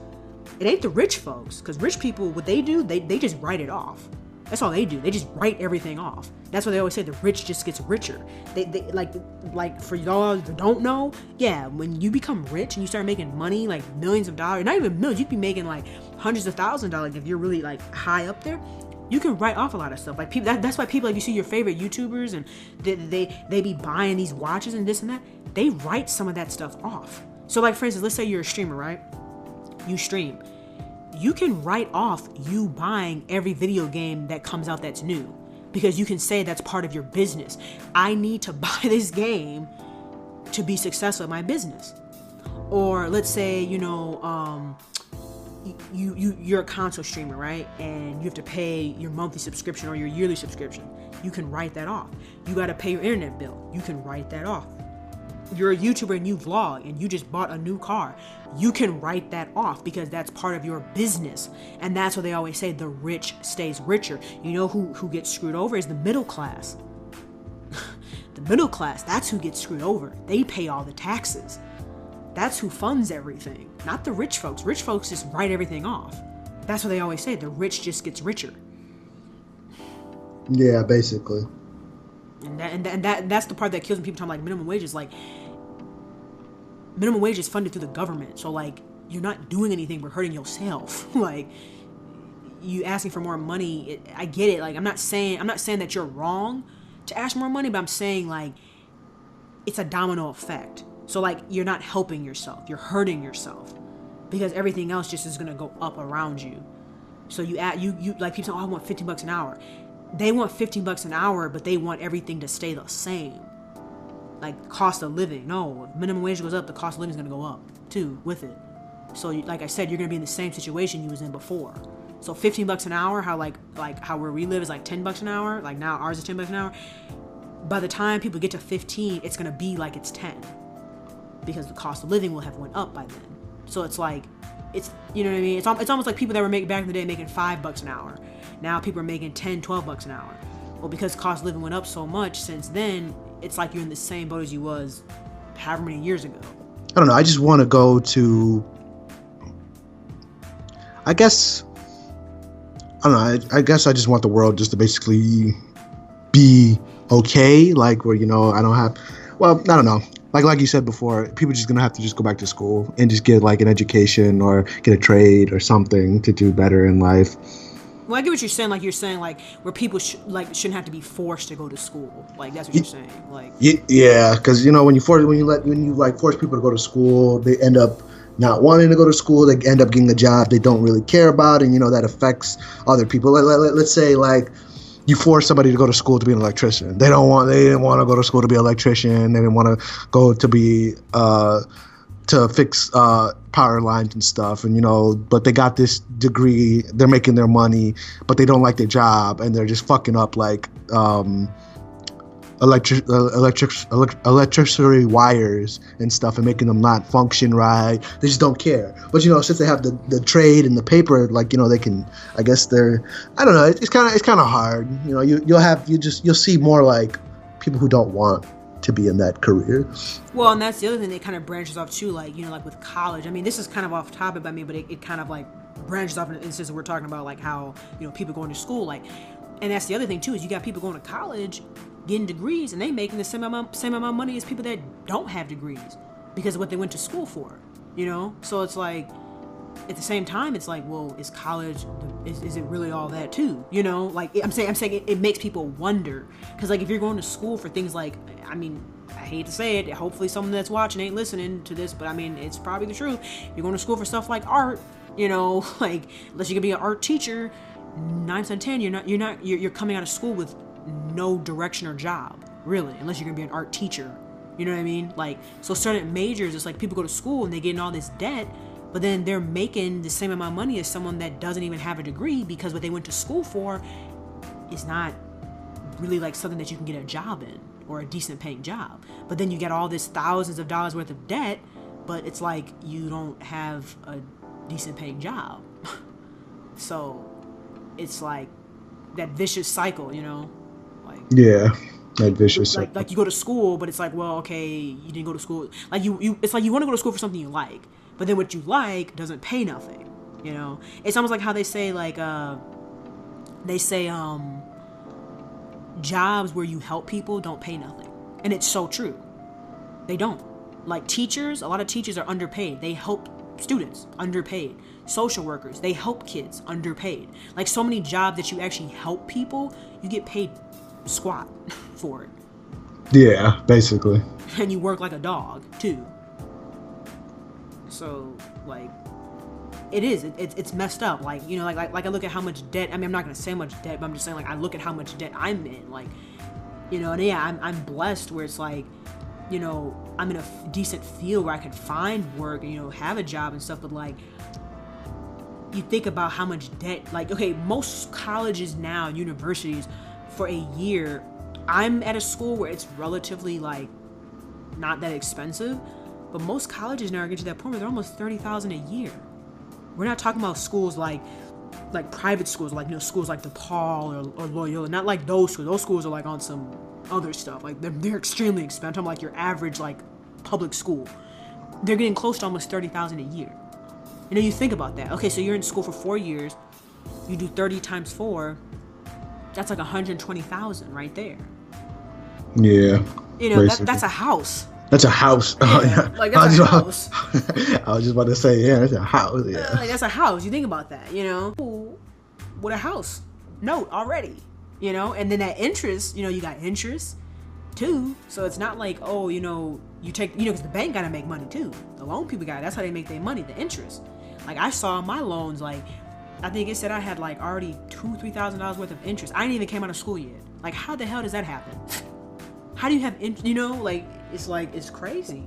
It ain't the rich folks, because rich people, what they do, they just write it off. That's all they do. They just write everything off. That's why they always say the rich just gets richer. They like for y'all that don't know, yeah, when you become rich and you start making money, like millions of dollars, not even millions, you can be making like hundreds of thousands of dollars if you're really like high up there. You can write off a lot of stuff. Like people, that's why people, like you see your favorite YouTubers and they be buying these watches and this and that. They write some of that stuff off. So like for instance, let's say you're a streamer, right? You stream. You can write off you buying every video game that comes out that's new, because you can say that's part of your business. I need to buy this game to be successful in my business. Or let's say, you know, you're a console streamer, right? And you have to pay your monthly subscription or your yearly subscription. You can write that off. You got to pay your internet bill. You can write that off. You're a YouTuber and you vlog and you just bought a new car. You can write that off because that's part of your business. And that's what they always say, the rich stays richer. You know who gets screwed over is the middle class. The middle class, that's who gets screwed over. They pay all the taxes. That's who funds everything, not the rich folks. Rich folks just write everything off. That's what they always say, the rich just gets richer. Yeah, basically. And that's the part that kills me. People talking like minimum wages. Like, minimum wage is funded through the government. So, like, you're not doing anything but hurting yourself. Like, you asking for more money, I get it. Like, I'm not saying that you're wrong to ask more money, but I'm saying, like, it's a domino effect. So, like, you're not helping yourself. You're hurting yourself. Because everything else just is going to go up around you. So, you like, people say, oh, I want $15 an hour. They want $15 an hour, but they want everything to stay the same. Like cost of living. No, if minimum wage goes up, the cost of living is going to go up too with it. So like I said, you're going to be in the same situation you was in before. So $15 an hour, how like how where we live is like $10 an hour. Like now ours is $10 an hour. By the time people get to 15, it's going to be like it's 10. Because the cost of living will have went up by then. So it's like, it's, you know what I mean? It's almost like people that were making back in the day making $5 an hour. Now people are making $10, $12 an hour. Well, because cost of living went up so much since then, it's like you're in the same boat as you was however many years ago. I don't know. I just want to go to, I guess I just want the world just to basically be okay. Like where, you know, I don't have, well, I don't know. Like you said before, people are just going to have to just go back to school and just get like an education or get a trade or something to do better in life. Well, I get what you're saying. Like you're saying, like where people shouldn't have to be forced to go to school. Like that's what you're saying. Like yeah, because you know when you force people to go to school, they end up not wanting to go to school. They end up getting a job they don't really care about, and you know that affects other people. Let's say like you force somebody to go to school to be an electrician. They didn't want to go to school to be an electrician. They didn't want to go to be to fix power lines and stuff, and you know, but they got this degree, they're making their money, but they don't like their job, and they're just fucking up like a electricity wires and stuff and making them not function right. They just don't care. But since they have the trade and the paper, like they can. I guess they're. I don't know. It's kind of hard. You'll see more like people who don't want to be in that career. Well, and that's the other thing that kind of branches off too, like like with college. I mean, this is kind of off topic by me, but it kind of like branches off in the instance we're talking about, like how people going to school, like, and that's the other thing too, is you got people going to college getting degrees and they making the same amount of money as people that don't have degrees because of what they went to school for. So it's like at the same time it's like, well, is college, is it really all that too? Like I'm saying it makes people wonder, because like if you're going to school for things like, I mean, I hate to say it, hopefully someone that's watching ain't listening to this, but I mean, it's probably the truth. You're going to school for stuff like art, like unless you can be an art teacher, 9 times out of 10 you're coming out of school with no direction or job, really, unless you're gonna be an art teacher. You know what I mean? Like, so certain majors, it's like people go to school and they get in all this debt, but then they're making the same amount of money as someone that doesn't even have a degree, because what they went to school for is not really like something that you can get a job in or a decent paying job. But then you get all this thousands of dollars worth of debt, but it's like you don't have a decent paying job. So it's like that vicious cycle, like, yeah, that vicious cycle. Like you go to school, but it's like, well, okay, you didn't go to school. Like it's like you want to go to school for something you like, but then what you like doesn't pay nothing. It's almost like how they say, like, jobs where you help people don't pay nothing, and it's so true. They don't. Like teachers, a lot of teachers are underpaid. They help students, underpaid. Social workers, they help kids, underpaid. Like so many jobs that you actually help people, you get paid squat for it. Yeah, basically. And you work like a dog too. So like, it's messed up. Like, like I look at how much debt. I mean, I'm not gonna say much debt, but I'm just saying, like, I look at how much debt I'm in. Like, and yeah, I'm blessed where it's like, I'm in a decent field where I can find work and have a job and stuff. But like, you think about how much debt, like, okay, most colleges now, universities, for a year, I'm at a school where it's relatively like not that expensive, but most colleges now are getting to that point where they're almost $30,000 a year. We're not talking about schools like private schools, like schools like DePaul or Loyola, not like those schools. Those schools are like on some other stuff, like they're extremely expensive. I'm like your average like public school, they're getting close to almost $30,000 a year. You think about that. Okay, so you're in school for 4 years. You do 30 times 4. That's like 120,000 right there. Yeah. That's a house. That's a house. Yeah, Oh, yeah. Like that's a house. I was just about to say, yeah, that's a house. Yeah. Like that's a house. You think about that, with a house note already, and then that interest, you got interest too. So it's not like, oh, you take, because the bank gotta make money too. The loan people that's how they make their money, the interest. Like I saw my loans, like I think it said I had like already $2,000-$3,000 worth of interest. I ain't even came out of school yet. Like how the hell does that happen? How do you have like it's crazy.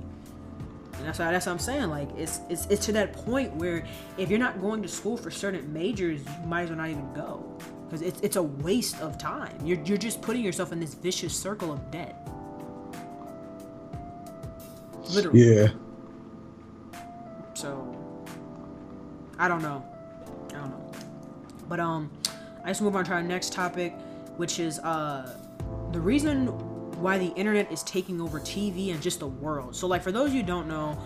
And that's what I'm saying. Like it's to that point where if you're not going to school for certain majors, you might as well not even go, because it's a waste of time. You're just putting yourself in this vicious circle of debt. Literally. Yeah. So I don't know. But I just move on to our next topic, which is the reason why the internet is taking over TV and just the world. So like for those of you who don't know,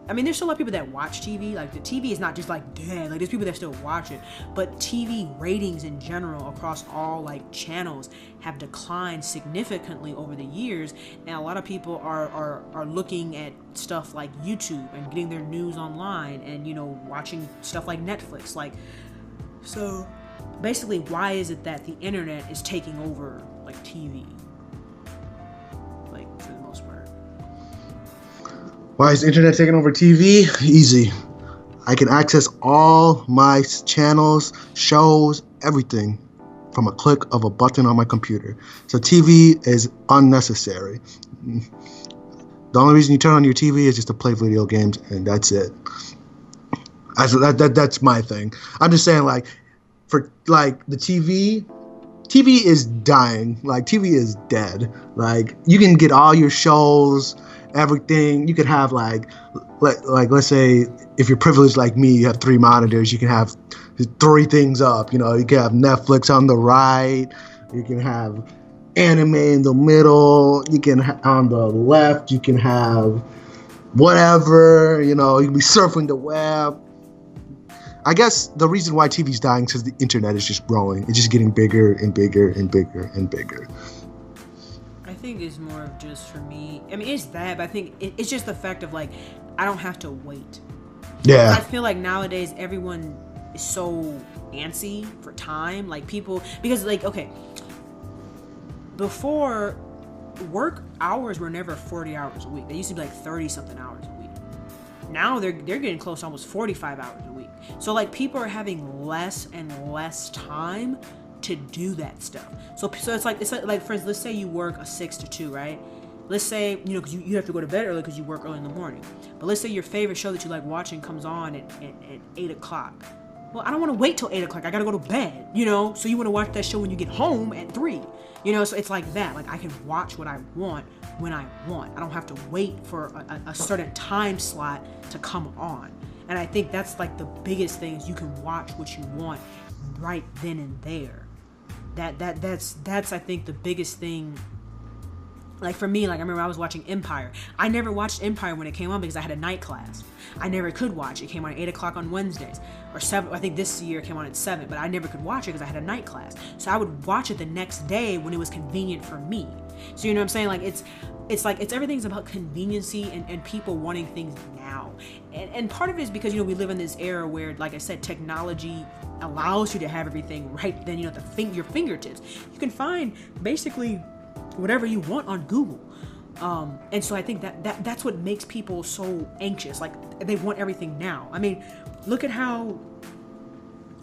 I mean, there's still a lot of people that watch TV. Like the TV is not just like dead. Like there's people that still watch it. But TV ratings in general across all like channels have declined significantly over the years, and a lot of people are looking at stuff like YouTube and getting their news online, and watching stuff like Netflix. Like, so basically, why is it that the internet is taking over like TV? Like for the most part. Why is the internet taking over TV? Easy. I can access all my channels, shows, everything from a click of a button on my computer. So TV is unnecessary. The only reason you turn on your TV is just to play video games, and that's it. That's my thing. I'm just saying, like, for like the TV, TV is dying. Like, TV is dead. Like, you can get all your shows, everything. You could have like let's say if you're privileged like me, you have 3 monitors. You can have 3 things up. You know, you can have Netflix on the right. You can have anime in the middle. You can on the left. You can have whatever. You know, you can be surfing the web. I guess the reason why TV's dying is because the internet is just growing. It's just getting bigger and bigger and bigger and bigger. I think it's more of just for me. I mean, it's that, but I think it's just the fact of like, I don't have to wait. Yeah. I feel like nowadays everyone is so antsy for time. Like people, because like, okay, before work hours were never 40 hours a week. They used to be like 30 something hours a week. Now they're getting close to almost 45 hours a week. So like people are having less and less time to do that stuff. So it's like for instance, let's say you work a 6 to 2, right? Let's say, you know, because you have to go to bed early because you work early in the morning. But let's say your favorite show that you like watching comes on at 8 o'clock. Well, I don't want to wait till 8 o'clock. I got to go to bed, you know? So you want to watch that show when you get home at 3. You know, so it's like that. Like, I can watch what I want when I want. I don't have to wait for a certain time slot to come on. And I think that's like the biggest thing is you can watch what you want right then and there. That's I think the biggest thing. Like for me, like I remember I was watching Empire. I never watched Empire when it came on because I had a night class. I never could watch it. It came on at 8 o'clock on Wednesdays. Or 7, I think this year it came on at 7, but I never could watch it because I had a night class. So I would watch it the next day when it was convenient for me. So you know what I'm saying? Like it's everything's about conveniency and people wanting things now. And part of it is because, you know, we live in this era where, like I said, technology allows you to have everything right then, you know, at your fingertips. You can find basically whatever you want on Google. And so I think that's what makes people so anxious. Like they want everything now. I mean, look at how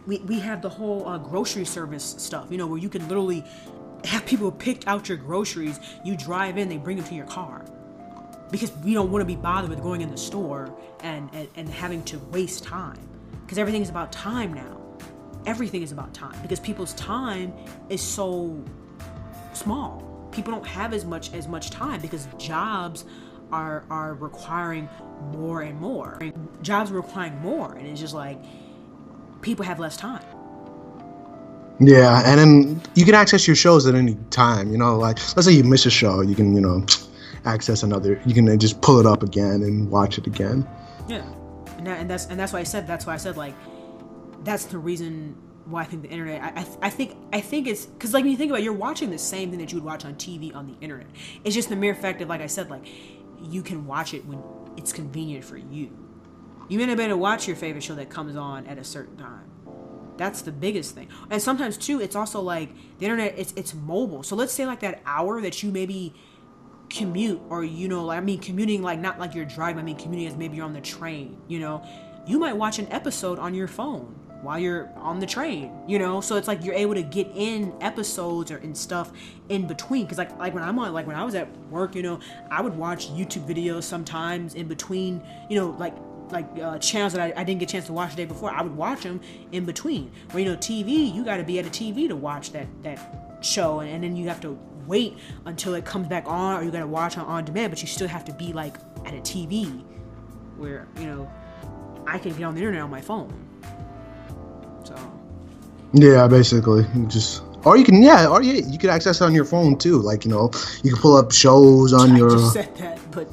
we have the whole grocery service stuff, you know, where you can literally have people pick out your groceries. You drive in, they bring them to your car. Because we don't want to be bothered with going in the store and having to waste time. Because everything's about time now. Everything is about time. Because people's time is so small. People don't have as much time because jobs are requiring more and more. Jobs are requiring more, and it's just like people have less time. Yeah, and then you can access your shows at any time. You know, like let's say you miss a show, you can, you know, access another. You can just pull it up again and watch it again. Yeah, and that's why I said like that's the reason why I think the internet. I think it's because like when you think about it, you're watching the same thing that you would watch on TV on the internet. It's just the mere fact of, like I said, like you can watch it when it's convenient for you. You may not be able to watch your favorite show that comes on at a certain time. That's the biggest thing. And sometimes too, it's also like the internet. It's mobile. So let's say like that hour that you maybe commute, or you know, like I mean commuting, like not like you're driving. I mean commuting as maybe you're on the train. You know, you might watch an episode on your phone while you're on the train, you know? So it's like you're able to get in episodes or in stuff in between. Because like when I'm on, like when I was at work, you know, I would watch YouTube videos sometimes in between, you know, like channels that I didn't get a chance to watch the day before. I would watch them in between. Where, you know, TV, you got to be at a TV to watch that show, and then you have to wait until it comes back on, or you got to watch on demand, but you still have to be like at a TV where, you know, I can get on the internet on my phone. So yeah, basically, you can access it on your phone too. Like, you know, you can pull up shows on your. I just said that, but.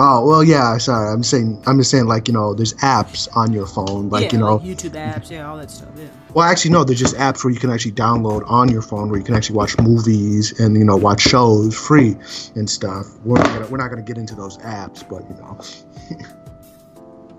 Oh well, yeah. Sorry, I'm just saying, like, you know, there's apps on your phone, like, you know, like YouTube apps, yeah, all that stuff, yeah. Well, actually, no, there's just apps where you can actually download on your phone where you can actually watch movies and, you know, watch shows free and stuff. We're not gonna get into those apps, but you know.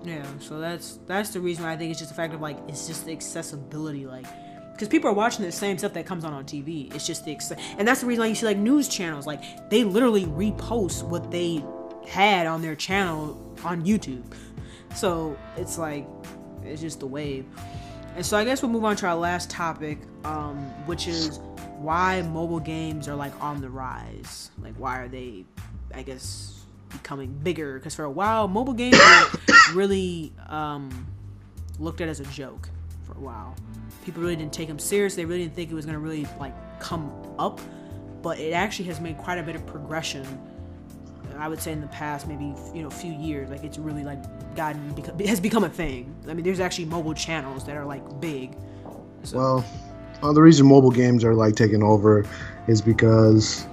Yeah, so that's the reason why I think it's just the fact of, like, it's just the accessibility, like, because people are watching the same stuff that comes on TV. It's just and that's the reason why you see, like, news channels, like, they literally repost what they had on their channel on YouTube. So it's like, it's just the wave. And so I guess we'll move on to our last topic, which is why mobile games are, like, on the rise. Like, why are they, I guess, becoming bigger? Because for a while, mobile games were really looked at as a joke for a while. People really didn't take them serious. They really didn't think it was going to really, like, come up, but it actually has made quite a bit of progression. I would say in the past maybe few years, like it's really like has become a thing. I mean, there's actually mobile channels that are like big. So. Well, the reason mobile games are like taking over is because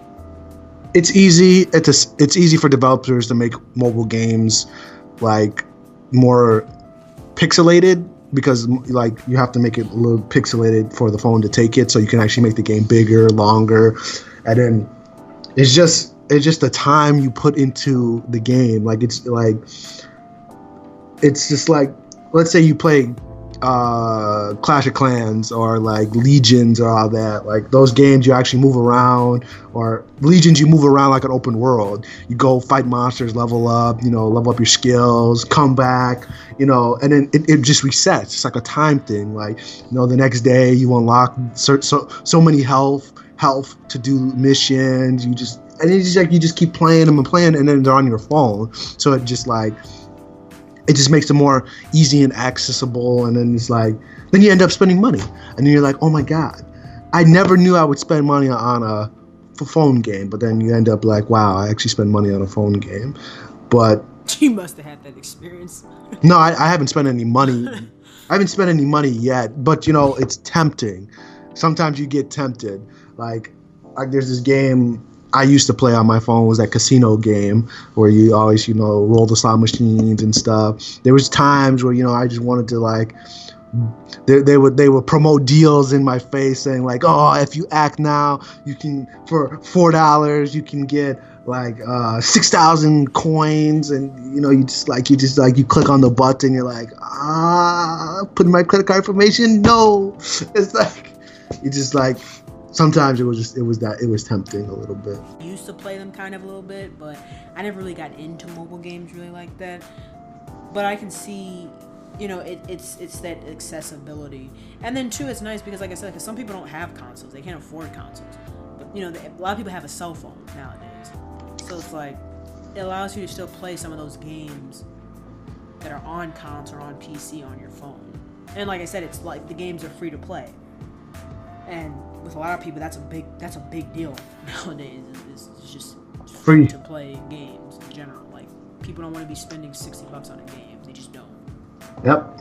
it's easy. It's easy for developers to make mobile games like more pixelated, because like you have to make it a little pixelated for the phone to take it, so you can actually make the game bigger, longer, and then it's just the time you put into the game. Like it's just like, let's say you play Clash of Clans or like Legions or all that. Like those games, you actually move around, or Legions, you move around like an open world. You go fight monsters, level up your skills, come back, and then it just resets. It's like a time thing. Like, the next day you unlock so many health to do missions. You just keep playing them, and then they're on your phone. So it just makes it more easy and accessible, and then then you end up spending money, and then you're like, oh my god, I never knew I would spend money on a phone game, but then you end up like, wow, I actually spend money on a phone game. But you must have had that experience. No, I haven't spent any money. I haven't spent any money yet, but it's tempting. Sometimes you get tempted. Like there's this game I used to play on my phone, was that casino game where you always, roll the slot machines and stuff. There was times where, I just wanted to they would promote deals in my face saying like, oh, if you act now, you can, for $4, you can get 6,000 coins, and you click on the button, you're like, put in my credit card information. No, it's like, you just like, sometimes it was tempting a little bit. I used to play them kind of a little bit, but I never really got into mobile games really like that. But I can see, it's that accessibility. And then too, it's nice because, like I said, because some people don't have consoles, they can't afford consoles. But a lot of people have a cell phone nowadays, so it's like it allows you to still play some of those games that are on console or on PC on your phone. And like I said, it's like the games are free to play. And with a lot of people, that's a big deal nowadays. It's just free to play games in general. Like, people don't want to be spending $60 on a game. They just don't. Yep.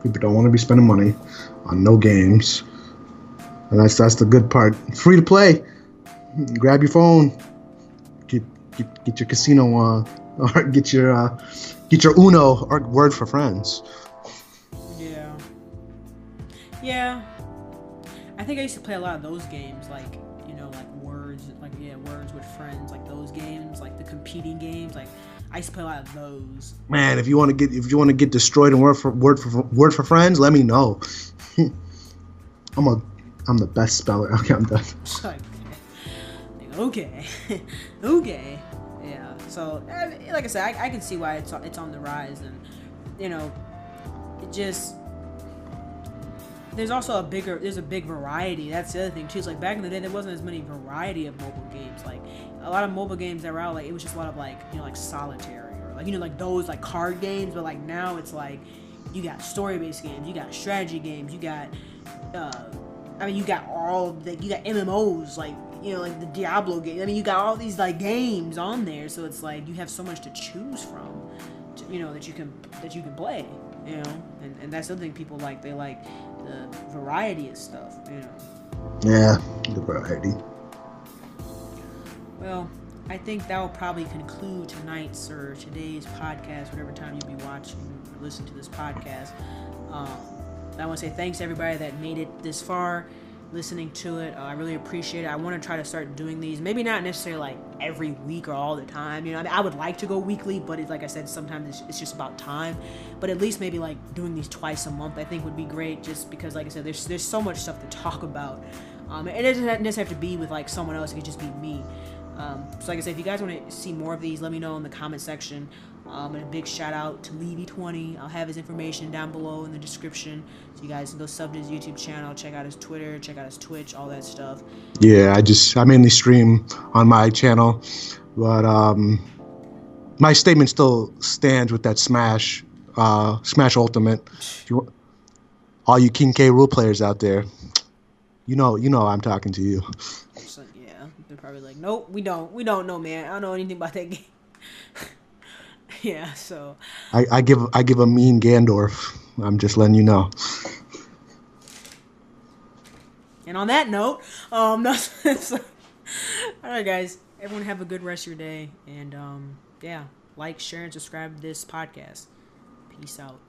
People don't want to be spending money on no games, and that's the good part. Free to play. Grab your phone, get your casino on, or get your Uno or Word for Friends. Yeah. I think I used to play a lot of those games, like Words with Friends, like those games, like the competing games. Like I used to play a lot of those. Man, if you want to get destroyed in Word for Friends, let me know. I'm the best speller. Okay, I'm done. Okay. Yeah. So, like I said, I can see why it's on the rise, and it just. There's also a big variety. That's the other thing too. It's like back in the day, there wasn't as many variety of mobile games. Like a lot of mobile games that were out, like it was just a lot of like solitary or like those like card games. But like now it's like you got story-based games, you got strategy games, you got you got MMOs like like the Diablo game. I mean, you got all these like games on there, so it's like you have so much to choose from, that you can play. And that's the other thing people like. They like the variety of stuff. Yeah, the variety. Well, I think that will probably conclude tonight's or today's podcast, whatever time you'll be watching or listening to this podcast. I want to say thanks to everybody that made it this far, listening to it. I really appreciate it. I want to try to start doing these, maybe not necessarily like every week or all the time. I would like to go weekly, but like I said, sometimes it's just about time. But at least maybe like doing these twice a month, I think would be great. Just because, like I said, there's so much stuff to talk about. It doesn't necessarily have to be with like someone else. It could just be me. So like I said, if you guys want to see more of these, let me know in the comment section. And a big shout out to Levy30. I'll have his information down below in the description, so you guys can go sub to his YouTube channel, check out his Twitter, check out his Twitch, all that stuff. Yeah, I mainly stream on my channel, but my statement still stands with that Smash Ultimate. All you King K rule players out there, you know I'm talking to you. So, yeah, they're probably like, nope, we don't know, man. I don't know anything about that game. Yeah, so I give a mean Gandorf. I'm just letting you know. and on that note, no, so, all right, guys, everyone have a good rest of your day, and yeah, like, share, and subscribe to this podcast. Peace out.